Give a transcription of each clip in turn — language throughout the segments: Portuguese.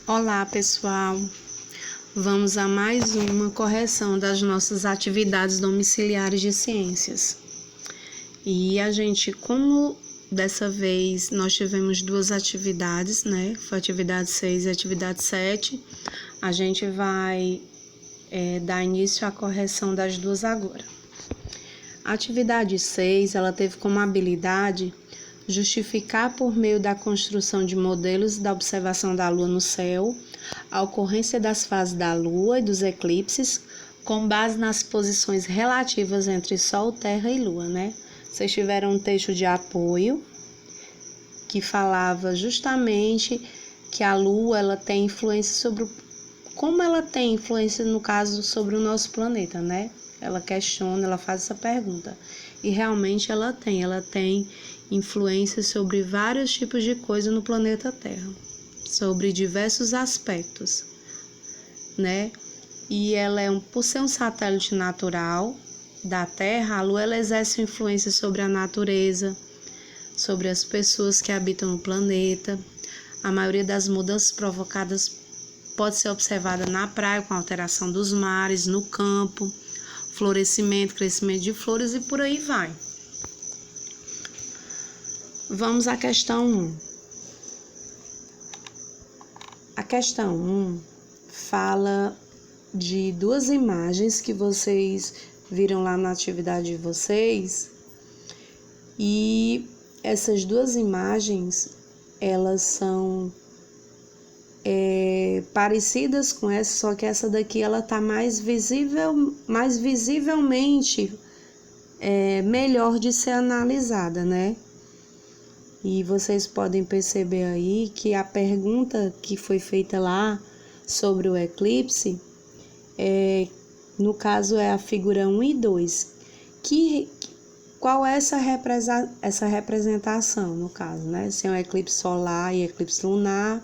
Olá, pessoal! Vamos a mais uma correção das nossas atividades domiciliares de ciências. E como dessa vez nós tivemos duas atividades, né? Foi a atividade 6 e a atividade 7, a gente vai dar início à correção das duas agora. A atividade 6, ela teve como habilidade justificar por meio da construção de modelos da observação da Lua no céu, a ocorrência das fases da Lua e dos eclipses, com base nas posições relativas entre Sol, Terra e Lua, né? Vocês tiveram um texto de apoio que falava justamente que a Lua ela tem influência como ela tem influência, no caso, sobre o nosso planeta, né? Ela questiona, ela faz essa pergunta. E realmente ela tem influência sobre vários tipos de coisa no planeta Terra, sobre diversos aspectos, né? E ela por ser um satélite natural da Terra, a Lua ela exerce influência sobre a natureza, sobre as pessoas que habitam o planeta. A maioria das mudanças provocadas pode ser observada na praia, com a alteração dos mares, no campo, florescimento, crescimento de flores e por aí vai. Vamos à questão 1. A questão 1 fala de duas imagens que vocês viram lá na atividade de vocês. E essas duas imagens, elas são parecidas com essa, só que essa daqui ela tá mais visivelmente melhor de ser analisada, né? E vocês podem perceber aí que a pergunta que foi feita lá sobre o eclipse, no caso é a figura 1 e 2. Qual é essa representação, no caso, né? Se é um eclipse solar e eclipse lunar,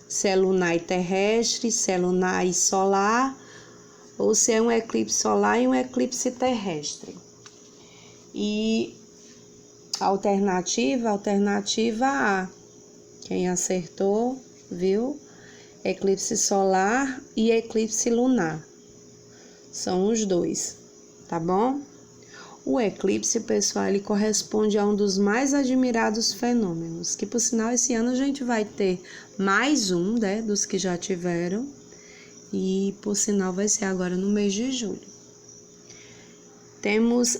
se é lunar e terrestre, se é lunar e solar, ou se é um eclipse solar e um eclipse terrestre. E alternativa A. Quem acertou, viu? Eclipse solar e eclipse lunar. São os dois, tá bom? O eclipse, pessoal, ele corresponde a um dos mais admirados fenômenos, que por sinal esse ano a gente vai ter mais um, né, dos que já tiveram, e por sinal vai ser agora no mês de julho. Temos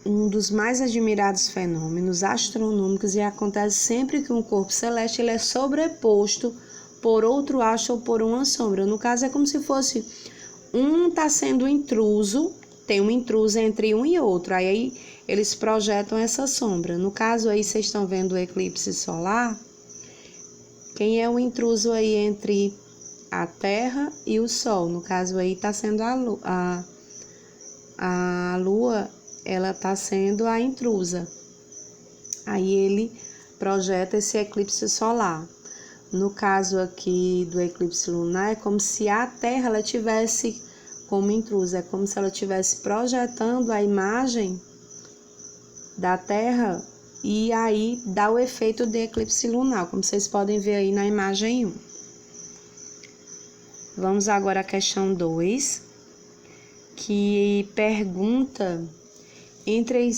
um dos mais admirados fenômenos astronômicos e acontece sempre que um corpo celeste ele é sobreposto por outro astro ou por uma sombra. No caso é como se fosse um está sendo intruso, tem um intruso entre um e outro, aí eles projetam essa sombra. No caso aí vocês estão vendo o eclipse solar, quem é o intruso aí entre a Terra e o Sol? No caso aí está sendo a Lua, ela está sendo a intrusa. Aí ele projeta esse eclipse solar. No caso aqui do eclipse lunar, é como se a Terra ela tivesse como intrusa, é como se ela estivesse projetando a imagem da Terra e aí dá o efeito de eclipse lunar, como vocês podem ver aí na imagem 1. Vamos agora à questão 2, que pergunta entre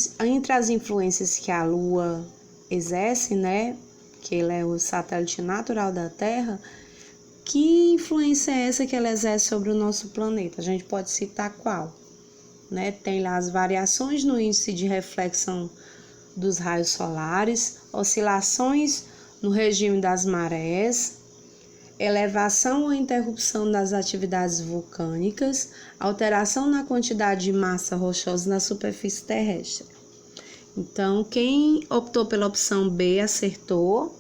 as influências que a Lua exerce, né? Que ele é o satélite natural da Terra, que influência é essa que ela exerce sobre o nosso planeta? A gente pode citar qual? Né? Tem lá as variações no índice de reflexão dos raios solares, oscilações no regime das marés, elevação ou interrupção das atividades vulcânicas, alteração na quantidade de massa rochosa na superfície terrestre. Então, quem optou pela opção B acertou,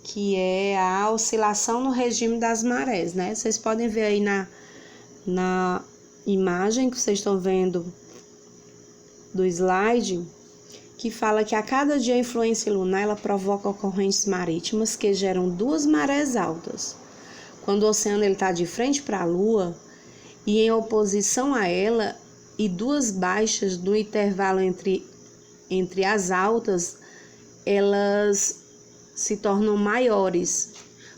que é a oscilação no regime das marés, né? Vocês podem ver aí na imagem que vocês estão vendo do slide, que fala que a cada dia a influência lunar ela provoca ocorrências marítimas que geram duas marés altas. Quando o oceano está de frente para a Lua e em oposição a ela, e duas baixas no intervalo entre as altas, elas se tornam maiores.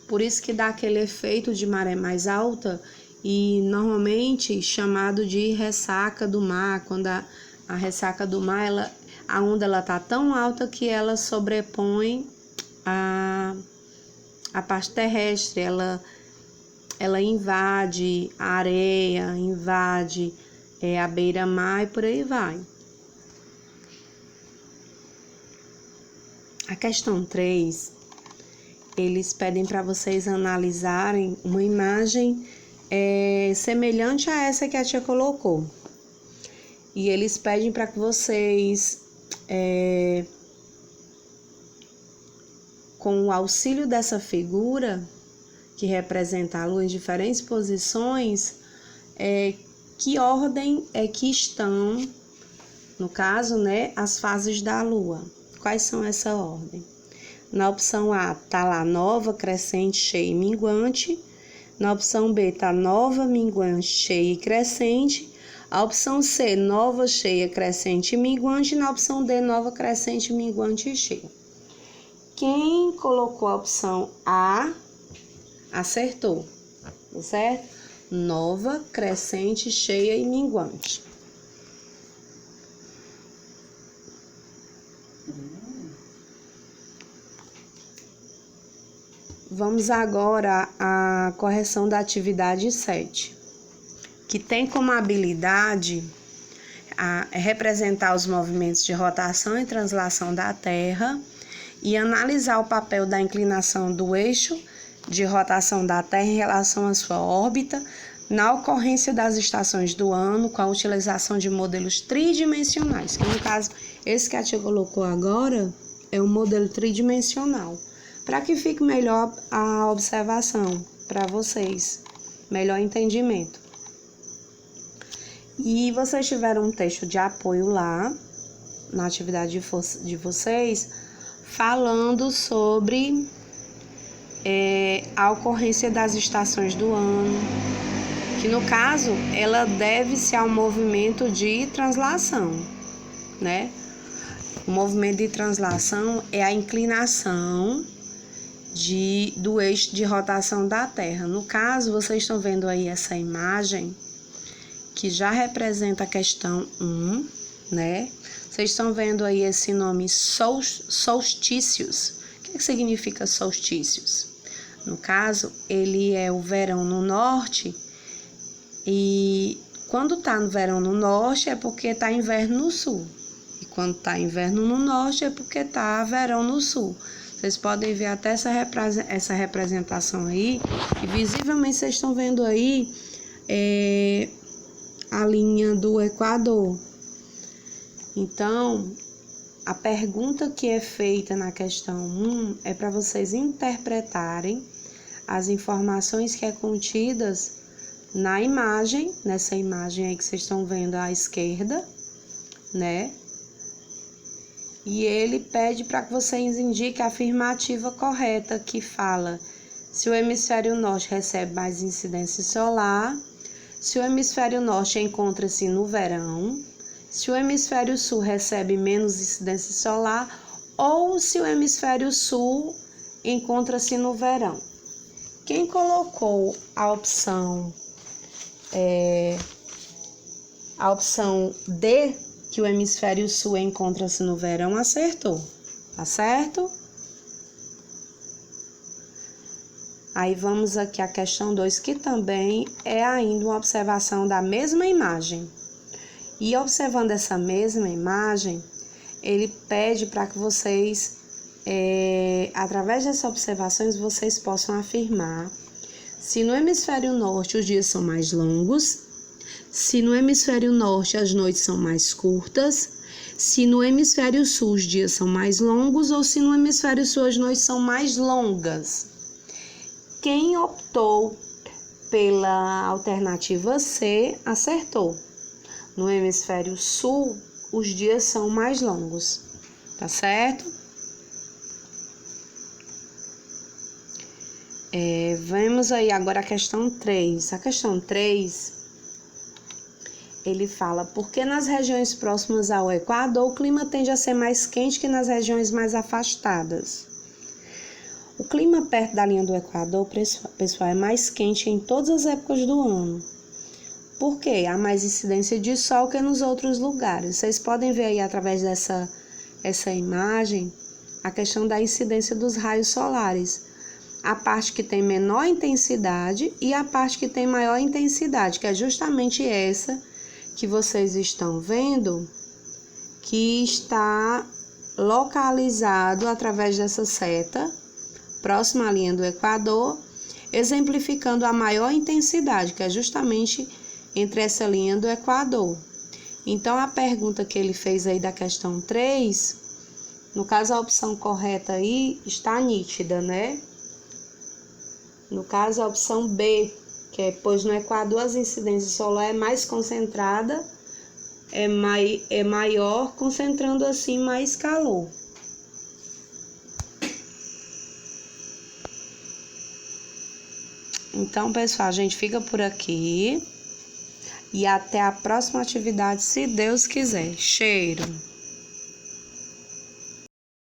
Por isso que dá aquele efeito de maré mais alta e normalmente chamado de ressaca do mar, quando a ressaca do mar, a onda ela tá tão alta que ela sobrepõe a parte terrestre, ela invade a areia, invade a beira-mar e por aí vai. A questão 3, eles pedem para vocês analisarem uma imagem semelhante a essa que a tia colocou. E eles pedem para que vocês, com o auxílio dessa figura, que representa a lua em diferentes posições, que ordem é que estão, no caso, né, as fases da lua. Quais são essa ordem? Na opção A tá lá nova, crescente, cheia e minguante. Na opção B tá nova, minguante, cheia e crescente. A opção C, nova, cheia, crescente e minguante. E na opção D, nova, crescente, minguante e cheia. Quem colocou a opção A acertou, tá certo? Nova, crescente, cheia e minguante. Vamos agora à correção da atividade 7, que tem como habilidade representar os movimentos de rotação e translação da Terra e analisar o papel da inclinação do eixo de rotação da Terra em relação à sua órbita na ocorrência das estações do ano com a utilização de modelos tridimensionais, que no caso, esse que a tia colocou agora é um modelo tridimensional, para que fique melhor a observação para vocês, melhor entendimento. E vocês tiveram um texto de apoio lá, na atividade de vocês, falando sobre a ocorrência das estações do ano, que no caso, ela deve-se ao movimento de translação, né? O movimento de translação é a inclinação do eixo de rotação da Terra. No caso, vocês estão vendo aí essa imagem, que já representa a questão 1, né? Vocês estão vendo aí esse nome solstícios. O que significa solstícios? No caso, ele é o verão no norte, e quando tá no verão no norte é porque tá inverno no sul. E quando tá inverno no norte é porque tá verão no sul. Vocês podem ver até essa representação aí, e visivelmente vocês estão vendo aí a linha do Equador. Então, a pergunta que é feita na questão 1 é para vocês interpretarem as informações que é contidas na imagem, nessa imagem aí que vocês estão vendo à esquerda, né? E ele pede para que vocês indiquem a afirmativa correta, que fala se o hemisfério norte recebe mais incidência solar, se o hemisfério norte encontra-se no verão, se o hemisfério sul recebe menos incidência solar ou se o hemisfério sul encontra-se no verão. Quem colocou a opção D, que o hemisfério sul encontra-se no verão, acertou, tá certo? Aí vamos aqui à questão 2, que também é ainda uma observação da mesma imagem. E observando essa mesma imagem, ele pede para que vocês, através dessas observações, vocês possam afirmar se no hemisfério norte os dias são mais longos, se no hemisfério norte as noites são mais curtas, se no hemisfério sul os dias são mais longos ou se no hemisfério sul as noites são mais longas. Quem optou pela alternativa C acertou. No hemisfério sul, os dias são mais longos, tá certo? Vamos aí agora a questão 3. A questão 3, ele fala, por que nas regiões próximas ao Equador o clima tende a ser mais quente que nas regiões mais afastadas? O clima perto da linha do Equador, pessoal, é mais quente em todas as épocas do ano. Por quê? Há mais incidência de sol que nos outros lugares. Vocês podem ver aí através dessa imagem a questão da incidência dos raios solares. A parte que tem menor intensidade e a parte que tem maior intensidade, que é justamente essa que vocês estão vendo, que está localizado através dessa seta, próxima à linha do Equador, exemplificando a maior intensidade, que é justamente entre essa linha do Equador. Então, a pergunta que ele fez aí da questão 3, no caso a opção correta aí está nítida, né? No caso a opção B, que é, pois no Equador as incidências solar é mais concentrada, é maior, concentrando assim mais calor. Então, pessoal, a gente fica por aqui e até a próxima atividade, se Deus quiser. Cheiro!